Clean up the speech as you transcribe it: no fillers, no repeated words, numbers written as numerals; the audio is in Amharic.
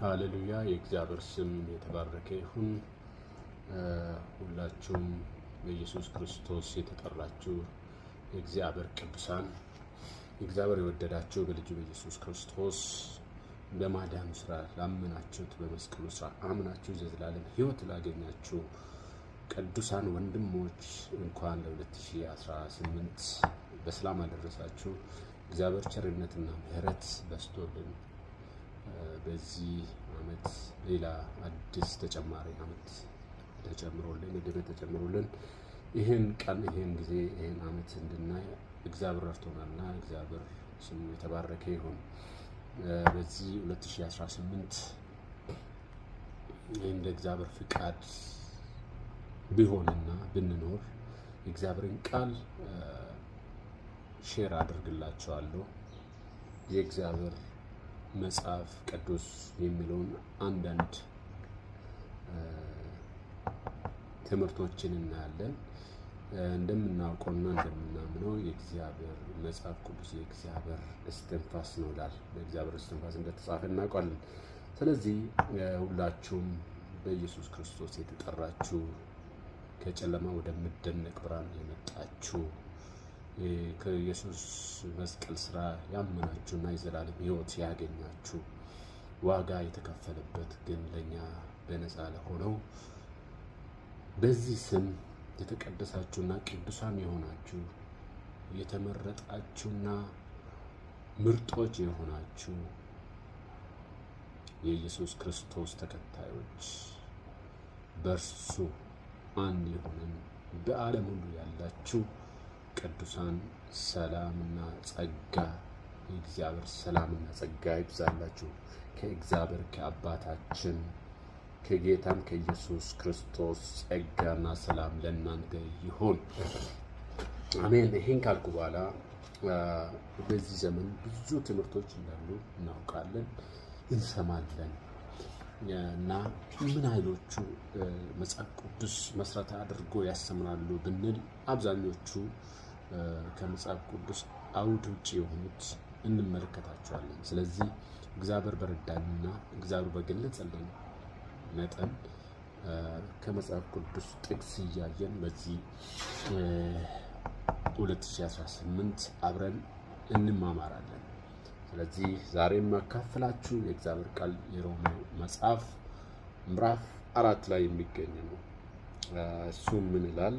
ሃሌሉያ የእግዚአብሔር ስም የተባረከ ይሁን። ሁላችሁም በኢየሱስ ክርስቶስ የተጠራችሁ የእግዚአብሔር ቅዱሳን እግዚአብሔር የወደዳችሁ በልጁ በኢየሱስ ክርስቶስ በማዳኑ ስራ ላመናችሁት በመስቀሉ ስራ አምናችሁ የዘላለም ሕይወት ላገኛችሁ ቅዱሳን ወንድሞች እንኳን ለ2018 በሰላም አደረሳችሁ። እግዚአብሔር ቸርነትና ምሕረት በስቶልን በዚህ ዓመት ሌላ አዲስ ተጨማሪ ዓመት ተጨምሮልን ይህን ቀን ይህን ጊዜ ይህን ዓመት እንድናይ እግዚአብሔር ረድቶናልና እግዚአብሔር ስሙ የተባረከ ይሁን። በዚህ 2018 እንደ እግዚአብሔር ፍቃድ ቢሆንና ብንኖር የእግዚአብሔርን ቃል ሼር አድርግላችኋለሁ። የእግዚአብሔር መጽሐፍ ቅዱስ የሚለውን አንዳንድ ትምህርቶችን እናያለን። እንደምናውቀውና እንደምናምነው የእግዚአብሔር መጽሐፍ ቅዱስ የእግዚአብሔር እስትንፋስ ነው ይላል። በእግዚአብሔር እስትንፋስ እንደተጻፈ እናውቃለን። ስለዚህ ሁላችሁም በኢየሱስ ክርስቶስ የተጠራችሁ ከጨለማ ወደሚደነቅ ብርሃን የመጣችሁ ከኢየሱስ መስቀል ስራ ያመናችሁና የዘላለም ሕይወት ያገኛችሁ ዋጋ የተከፈለበት ግን ለኛ በነፃ ለሆነው በዚህ ስም የተቀደሳችሁና ቅዱሳን የሆናችሁ የተመረጣችሁና ምርጦች የሆናችሁ የኢየሱስ ክርስቶስ ተከታዮች በእርሱ አንድ የሆነን በዓለም ሁሉ ያላችሁ ቅዱሳን ሰላምና ጸጋ የእግዚአብሔር ሰላምና ጸጋ ይብዛላችሁ ከእግዚአብሔር ከአባታችን ከጌታም ከኢየሱስ ክርስቶስ ጸጋና ሰላም ለእናንተ ይሁን፣ አሜን። ይህን ካልኩ በኋላ በዚህ ዘመን ብዙ ትምህርቶች እንዳሉ እናውቃለን፣ እንሰማለን እና ምን ኃይሎቹ መጽሐፍ ቅዱስ መሰረት አድርጎ ያስተምራሉ ብንል አብዛኞቹ ከመጽሐፍ ቅዱስ አውድ ውጭ የሆኑት እንመለከታቸዋለን። ስለዚህ እግዚአብሔር በረዳንና እግዚአብሔር በገለጸልን መጠን ከመጽሐፍ ቅዱስ ጥቅስ እያየን በዚህ 2018 አብረን እንማማራለን። ስለዚህ ዛሬ የማካፍላችሁ የእግዚአብሔር ቃል የሮሜ መጽሐፍ ምዕራፍ 4 ላይ የሚገኝ ነው። እሱ ምን ይላል?